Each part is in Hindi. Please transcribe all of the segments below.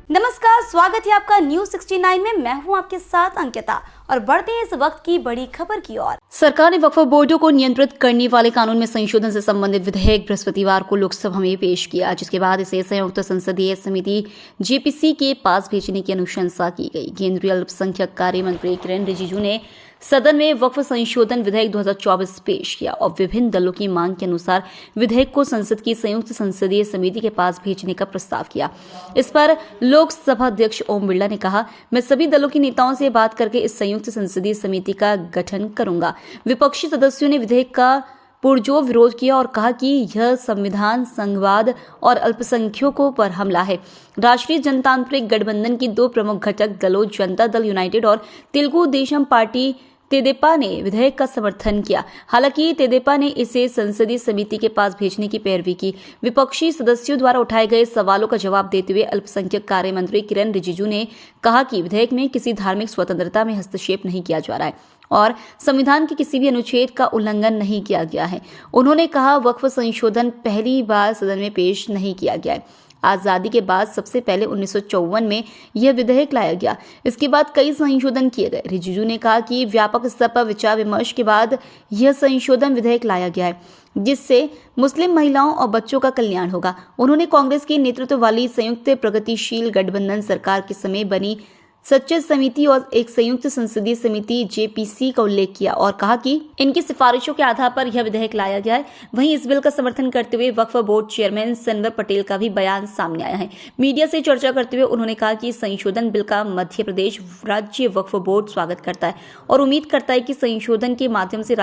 नमस्कार, स्वागत है आपका न्यूज 69 में। मैं हूं आपके साथ अंकिता और बढ़ते हैं इस वक्त की बड़ी खबर की ओर। सरकार ने वक्फ बोर्डों को नियंत्रित करने वाले कानून में संशोधन से संबंधित विधेयक बृहस्पतिवार को लोकसभा में पेश किया, जिसके बाद इसे संयुक्त संसदीय समिति जेपीसी के पास भेजने की अनुशंसा की गई। केंद्रीय अल्पसंख्यक कार्य मंत्री किरेन रिजिजू ने सदन में वक्फ संशोधन विधेयक 2024 पेश किया और विभिन्न दलों की मांग के अनुसार विधेयक को संसद की संयुक्त संसदीय समिति के पास भेजने का प्रस्ताव किया। इस पर लोकसभा अध्यक्ष ओम बिरला ने कहा, मैं सभी दलों के नेताओं से बात करके इस संयुक्त संसदीय समिति का गठन करूंगा। विपक्षी सदस्यों ने विधेयक का पुरजोर विरोध किया और कहा कि यह संविधान, संघवाद और अल्पसंख्यकों पर हमला है। राष्ट्रीय जनतांत्रिक गठबंधन की दो प्रमुख घटक दलों जनता दल यूनाइटेड और तेलुगु देशम पार्टी तेदेपा ने विधेयक का समर्थन किया। हालांकि तेदेपा ने इसे संसदीय समिति के पास भेजने की पैरवी की। विपक्षी सदस्यों द्वारा उठाए गए सवालों का जवाब देते हुए अल्पसंख्यक कार्य मंत्री किरेन रिजिजू ने कहा कि विधेयक में किसी धार्मिक स्वतंत्रता में हस्तक्षेप नहीं किया जा रहा है और संविधान के किसी भी अनुच्छेद का उल्लंघन नहीं किया गया है। उन्होंने कहा, वक्फ संशोधन पहली बार सदन में पेश नहीं किया गया है। आजादी के बाद सबसे पहले 1954 में यह विधेयक लाया गया। इसके बाद कई संशोधन किए गए। रिजिजू ने कहा कि व्यापक स्तर पर विचार विमर्श के बाद यह संशोधन विधेयक लाया गया है, जिससे मुस्लिम महिलाओं और बच्चों का कल्याण होगा। उन्होंने कांग्रेस के नेतृत्व वाली संयुक्त प्रगतिशील गठबंधन सरकार के समय बनी सचिव समिति और एक संयुक्त संसदीय समिति जेपीसी का उल्लेख किया और कहा कि इनकी सिफारिशों के आधार पर यह विधेयक लाया गया है। वहीं इस बिल का समर्थन करते हुए वक्फ बोर्ड चेयरमैन सनवर पटेल का भी बयान सामने आया है। मीडिया से चर्चा करते हुए उन्होंने कहा कि संशोधन बिल का मध्य प्रदेश राज्य वक्फ बोर्ड स्वागत करता है और उम्मीद करता है कि संशोधन के माध्यम से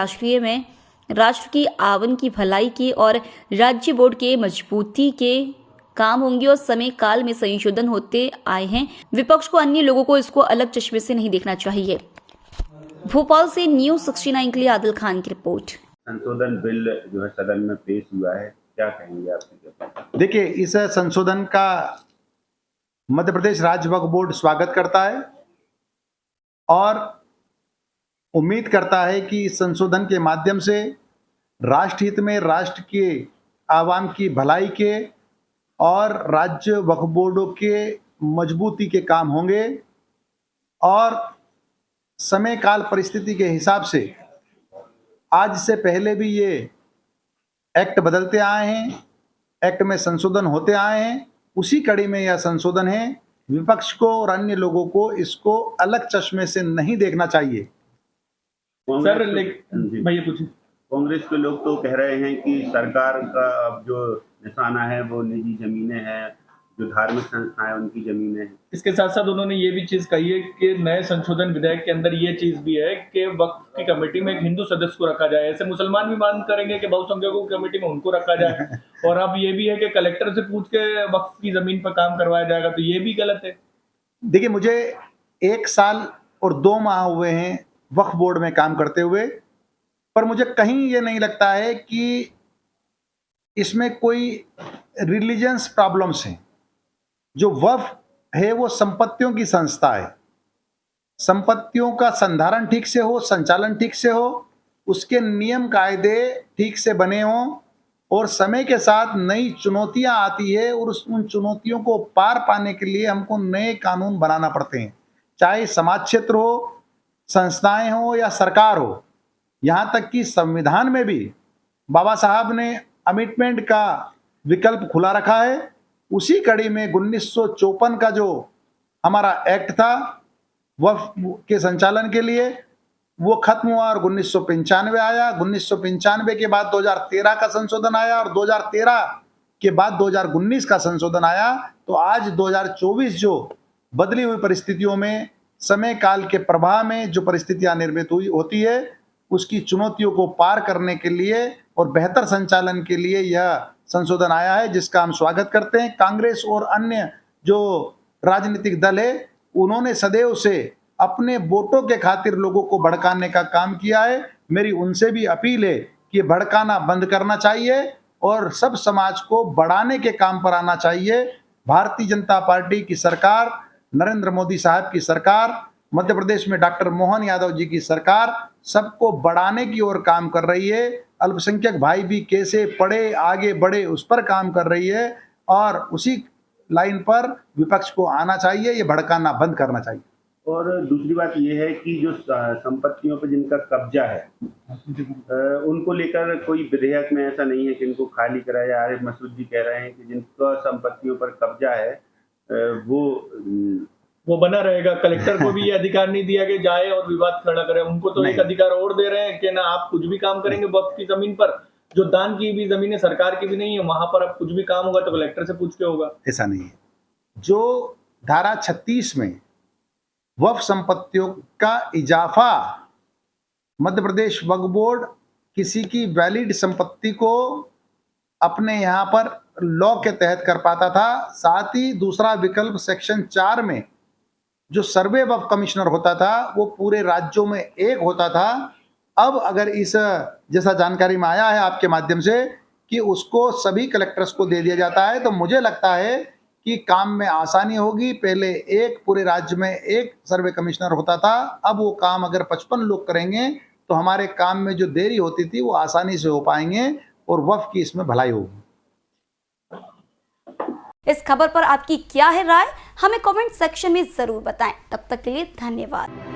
राष्ट्र की आवन की भलाई की और राज्य बोर्ड के मजबूती के काम होंगे और समय काल में संशोधन होते आए हैं। विपक्ष को अन्य लोगों को इसको अलग चश्मे से नहीं देखना चाहिए। भोपाल से न्यूज 69 के लिए आदिल खान की रिपोर्ट। संशोधन बिल जो है सदन में पेश हुआ है, क्या कहेंगे आप? देखिए, इस संशोधन का मध्य प्रदेश राज्य वक्फ बोर्ड स्वागत करता है और उम्मीद करता है कि इस संशोधन के माध्यम से राष्ट्र हित में, राष्ट्र के आवाम की भलाई के और राज्य वक्फ बोर्डों के मजबूती के काम होंगे और समय काल परिस्थिति के हिसाब से आज से पहले भी ये एक्ट बदलते आए हैं, एक्ट में संशोधन होते आए हैं। उसी कड़ी में यह संशोधन है। विपक्ष को और अन्य लोगों को इसको अलग चश्मे से नहीं देखना चाहिए। सर, भैया पूछिए। कांग्रेस के लोग तो कह रहे हैं कि सरकार का अब जो निशाना है वो निजी जमीनें हैं, जो धार्मिक संस्थाएं उनकी जमीनें हैं। इसके साथ साथ उन्होंने ये भी चीज कही है कि नए संशोधन विधेयक के अंदर ये चीज भी है कि वक्फ की कमेटी में एक हिंदू सदस्य को रखा जाए। ऐसे मुसलमान भी मांग करेंगे कि बहुसंख्यकों की कमेटी में उनको रखा जाए और अब ये भी है कि कलेक्टर से पूछ के वक्फ की जमीन पर काम करवाया जाएगा, तो ये भी गलत है। देखिए, मुझे 1 साल और 2 माह हुए हैं वक्फ बोर्ड में काम करते हुए, पर मुझे कहीं ये नहीं लगता है कि इसमें कोई रिलीजियस प्रॉब्लम्स हैं। जो वक्फ है वो संपत्तियों की संस्था है। संपत्तियों का संधारण ठीक से हो, संचालन ठीक से हो, उसके नियम कायदे ठीक से बने हों और समय के साथ नई चुनौतियां आती है और उन चुनौतियों को पार पाने के लिए हमको नए कानून बनाना पड़ते हैं, चाहे समाज क्षेत्र हो, संस्थाएं हो या सरकार हो। यहाँ तक कि संविधान में भी बाबा साहब ने अमेंडमेंट का विकल्प खुला रखा है। उसी कड़ी में 1954 का जो हमारा एक्ट था वक्फ के संचालन के लिए, वो खत्म हुआ और 1995 आया। 1995 के बाद 2013 का संशोधन आया और 2013 के बाद 2019 का संशोधन आया। तो आज 2024 जो बदली हुई परिस्थितियों में, समय काल के प्रभाव में जो परिस्थितियां निर्मित होती है, उसकी चुनौतियों को पार करने के लिए और बेहतर संचालन के लिए यह संशोधन आया है, जिसका हम स्वागत करते हैं। कांग्रेस और अन्य जो राजनीतिक दल है, उन्होंने सदैव से अपने वोटों के खातिर लोगों को भड़काने का काम किया है। मेरी उनसे भी अपील है कि भड़काना बंद करना चाहिए और सब समाज को बढ़ाने के काम पर आना चाहिए। भारतीय जनता पार्टी की सरकार, नरेंद्र मोदी साहब की सरकार, मध्य प्रदेश में डॉक्टर मोहन यादव जी की सरकार सबको बढ़ाने की ओर काम कर रही है। अल्पसंख्यक भाई भी कैसे पढ़े, आगे बढ़े, उस पर काम कर रही है और उसी लाइन पर विपक्ष को आना चाहिए, ये भड़काना बंद करना चाहिए। और दूसरी बात ये है कि जो संपत्तियों पर जिनका कब्जा है उनको लेकर कोई विधेयक में ऐसा नहीं है कि इनको खाली कराया जाए। आरिफ मसूद जी कह रहे हैं कि जिनका संपत्तियों पर कब्जा है वो बना रहेगा। कलेक्टर को भी ये अधिकार नहीं दिया कि जाए और विवाद खड़ा करे। उनको तो एक अधिकार और दे रहे हैं कि ना आप कुछ भी काम करेंगे वक्फ की जमीन पर, जो दान की भी जमीन है, सरकार की भी नहीं है, वहां पर अब कुछ भी काम होगा तो कलेक्टर से पूछ के होगा। ऐसा नहीं है। जो धारा 36 में वक्फ संपत्तियों का इजाफा मध्य प्रदेश वक्फ बोर्ड किसी की वैलिड संपत्ति को अपने यहाँ पर लॉ के तहत कर पाता था। साथ ही दूसरा विकल्प सेक्शन 4 में जो सर्वे वक्फ कमिश्नर होता था वो पूरे राज्यों में एक होता था। अब अगर इस जैसा जानकारी में आया है आपके माध्यम से कि उसको सभी कलेक्टर्स को दे दिया जाता है, तो मुझे लगता है कि काम में आसानी होगी। पहले एक पूरे राज्य में एक सर्वे कमिश्नर होता था, अब वो काम अगर 55 लोग करेंगे तो हमारे काम में जो देरी होती थी वो आसानी से हो पाएंगे और वक्फ की इसमें भलाई होगी। इस खबर पर आपकी क्या है राय, हमें कमेंट सेक्शन में जरूर बताएं। तब तक के लिए धन्यवाद।